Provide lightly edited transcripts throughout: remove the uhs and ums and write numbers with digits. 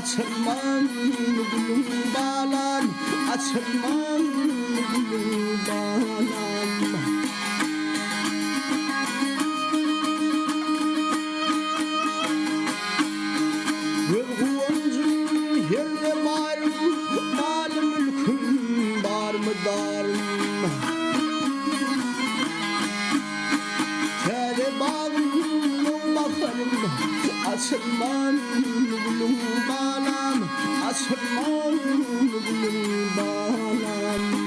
açılmam gülüm balam, açılmam gülüm balam. Yerine varım, malım mülküm var mı darım? Tere bağım bakarım, açılmam gülüm balam, açılmam gülüm balam.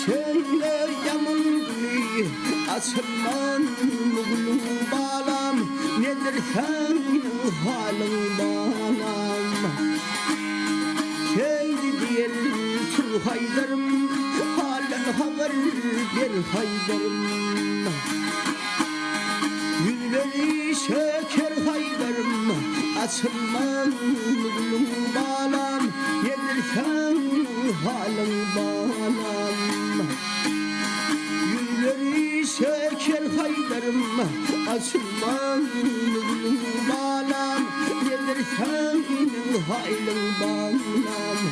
Şöyle yaman gülü açılman gülüm balam, nedir senin halin balam? Şeydi diyen tur haydarım, halen haber ver haydarım. Yüzleri şeker haydarım, açılman gülüm balam, nedir senin halin balam? Yüzleri şeker haydarım, açılmam gülüm balam, nedir senin halin balam?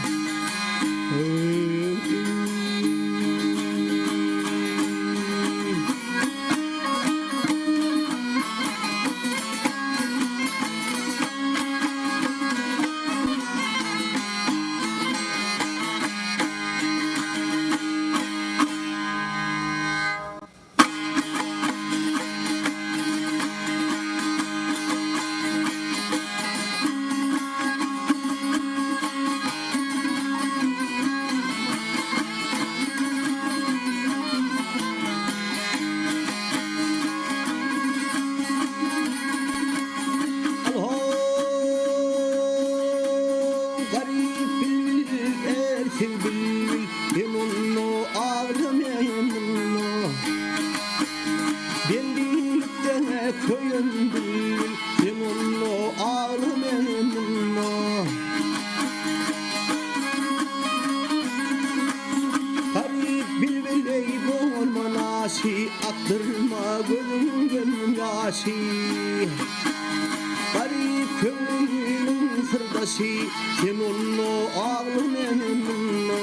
Aktırma gönlüm yaşı, garip köylünün sırdaşı, sen onu ağlım eminno.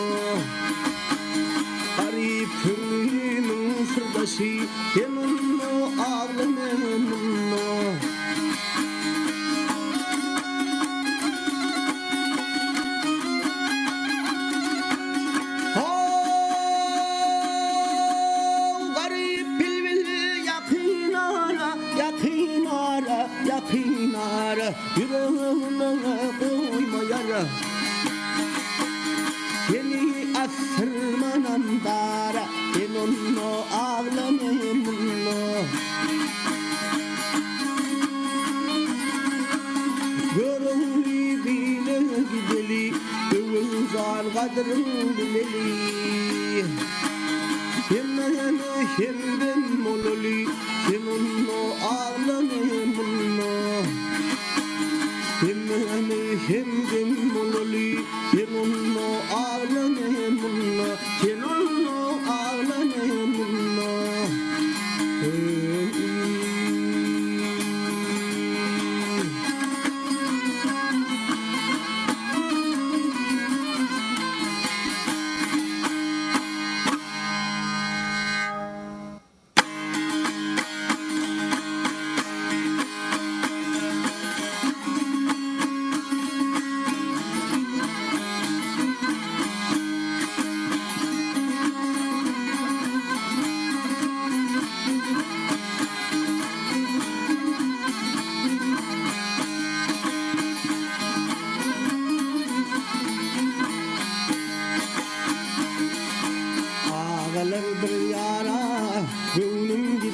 Garip köylünün sırdaşı, sen onu ağlım eminno. Yakınara, yüreğime koyma yara. Seni asırmanam dara, ben onu ağlamayayım onu. Görünlü bile gideli, göğüz al kadrını bileli. Hem ben mololi, hem onu ağlamayayım onu. Hem ben mololi, hem onu ağlamayayım onu. Hem onu ağlamayayım onu.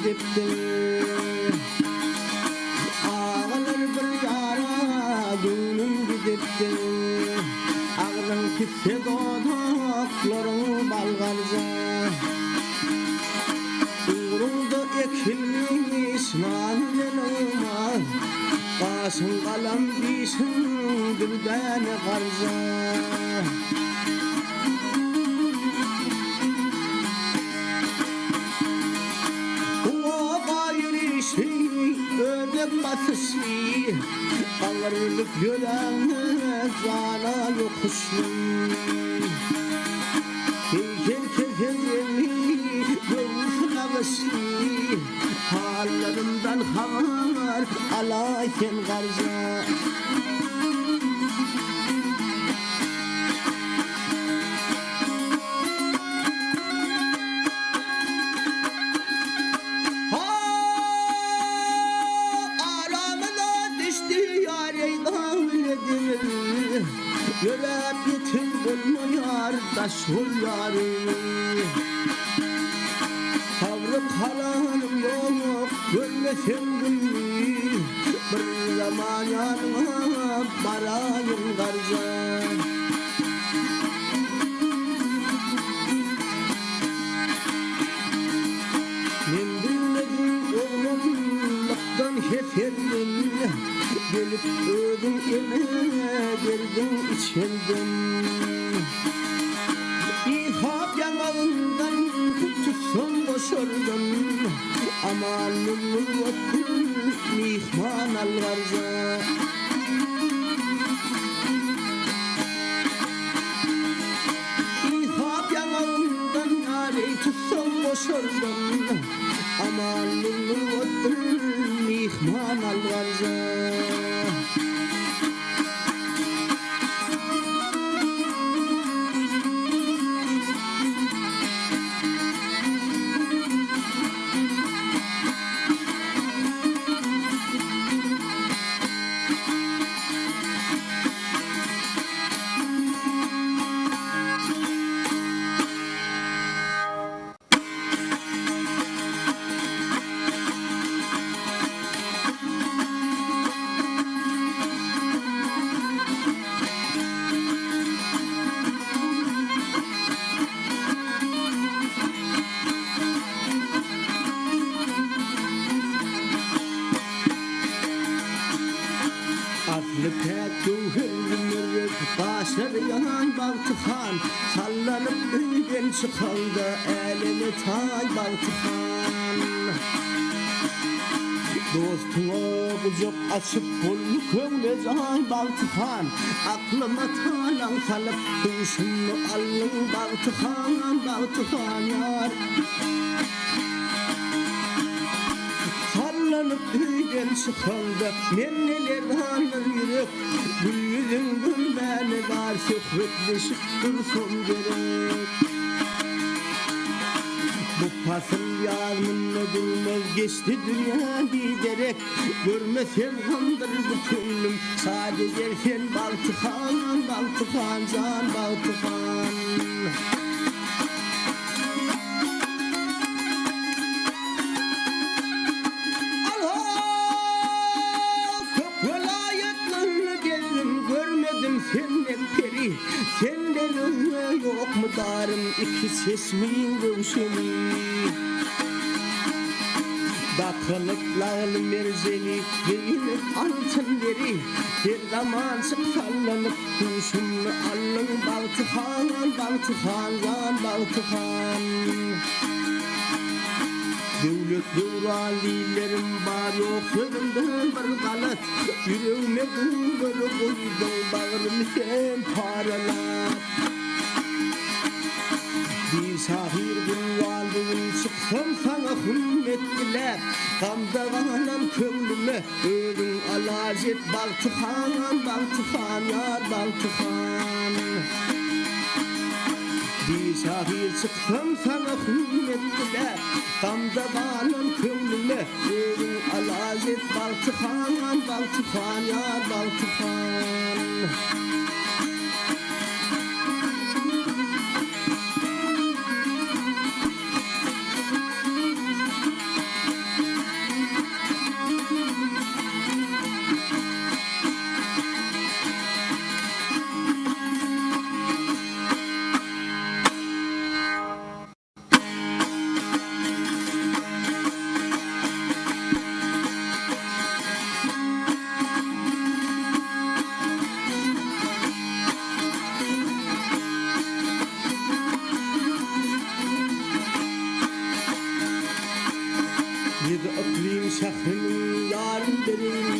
gitti. Ağlar bir yara gönlüm gitti. değişin bir tane karza. O gayri şey ödek batışı ağırlık görenler cana yokuşlu. Heykel kefenli göğüs ağışı hallerimden haber alayken garza. Yörep yetim bulmuyor taş hulları. Savrıp kalanım yok görmesem gülü. Bir zaman yanıma barayım garza. Men bilmedim oğlumluktan heferdim. Gelip ödüm elime verdin içerdim. İhab yanağından tutsun boşurdum. Amanım yoktum mihman algarza. İhab yanağından yâri tutsun boşurdum. Amanım yoktum mihman algarza. Başarıyan Baltıkan sallanıp öyden çıkandı elini tay Baltıkan. Dostuna kucak açıp kollu kömlez ay Baltıkan. Aklıma talan salıp kuşunu alın Baltıkan, Baltıkan yar. Sallanıp öyden çıkandı men neler hanır yürek. Gül yüzün gülmeni var şöhretleşip dursun gerek. Bu pasıl yarmınla durmaz geçti dünya giderek. Görmesem kandır bu könlüm sadece sen Baltıkan, Baltıkan can Baltıkan. Senden öyle yok mu darım iki sesmin gövşemi. Dakılıklarlı merzeli giyinip altın deri. Bir zaman sallanıp kuşunu alın Baltıkan, Baltıkan yan Baltıkan. Devlet devralilerim var yok sözümden bir galat. Yüreğime kıvırı koydum bağrımı sen paralat. Bir şahir gülvalduğun çıksam sana hürmet diler. Gamda kalan kömlüme ölün alacet Baltıkan, Baltıkan yar Baltıkan. Bir şahir çıksam sana hürmet diler. Gamda kalan kömlüme ölün alacet Baltıkan, Baltıkan yar Baltıkan. şehrinin yarın berin.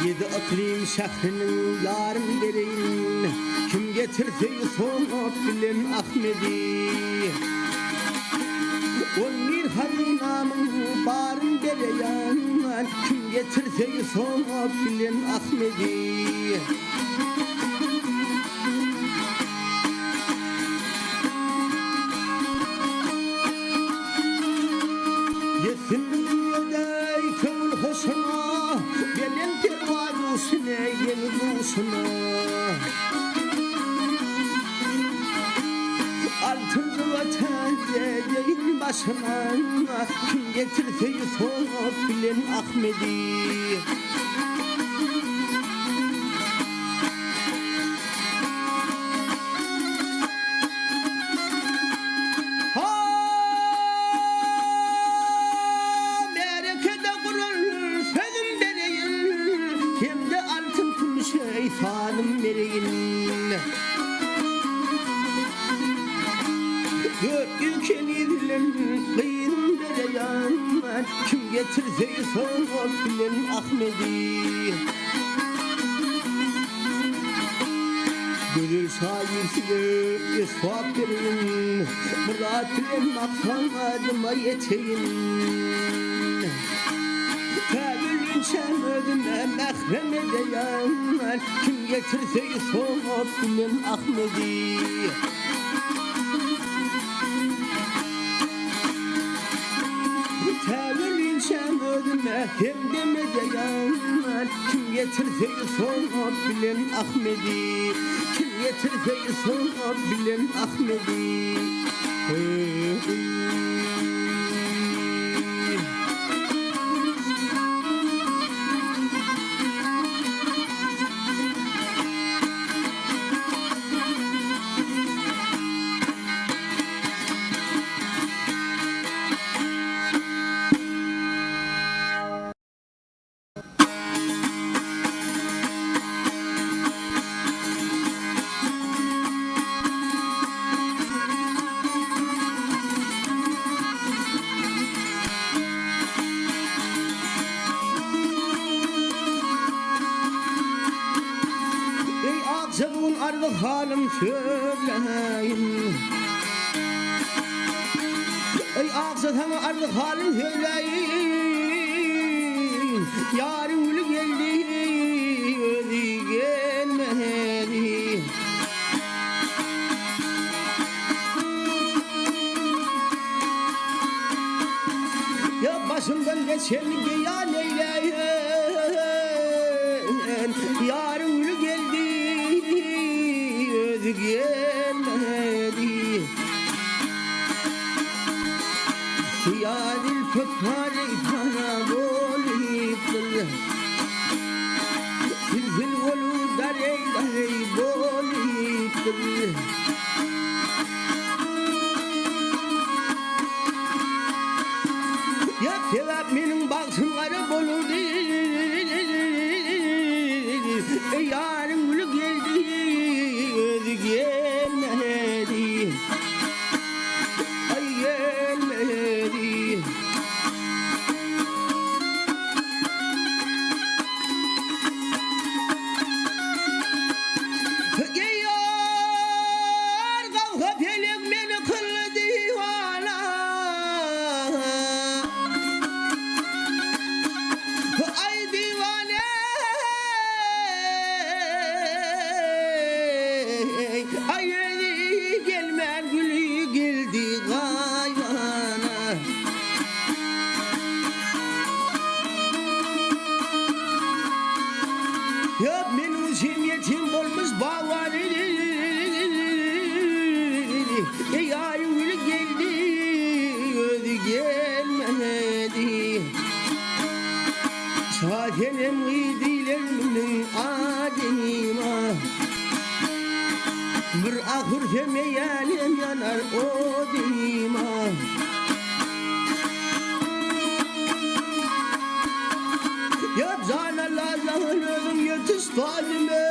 Yedi iklim şehrinin yarın berin. Kim getirse sonup bilen Ahmedi. On bir hazinamın barın bereyan. Kim getirse sonup bilen Ahmedi. Yesin dünyada kömür hoşuna, benim pervazusuna, yeni duşuna. Altıncı vatan yayın başına, kim getirse sonup bilen Ahmedi. Şeytanım vereyin. Gök ülkeniyle kıyın dereyan. Kim getirse sonup bilen Ahmedi. Gönül şairsiyle esvap verin. Murat bilen maksadıma yeteyin. Kabulün şemödüne mehrem edeyen. Kim getirse sonup bilen Ahmedi. Kabulün şemödüne hemdem edeyen. Kim getirse sonup bilen Ahmedi. Kim getirse sonup bilen Ahmedi. Akşamın ardı halim söyleyin. Ey akşamın ardı halim söyleyin. Yarın gülü geldi, özü gelmedi. Ya başımdan geçen geyan eyleyin. Yarın gülü geldi, gelmedi. Siyadil pöpare bana boliptir. Silsil volu darey boliptir. Ya sevap benim baksın garip olur değil. Yarın gülü geldi, özü gelmedi. Ay gelmedi. Geliyor kavga pelek beni kıldı divana. Ay divane. Ay gelmez gülü geldi gayana. Ya benim cemiyetim olmuş bağları. Yarın gülü geldi, özü gelmedi. Zaten müridilerimin adima. Bir ahır demeyelim yanar o dima. Ya canala zahırım yetiş talime.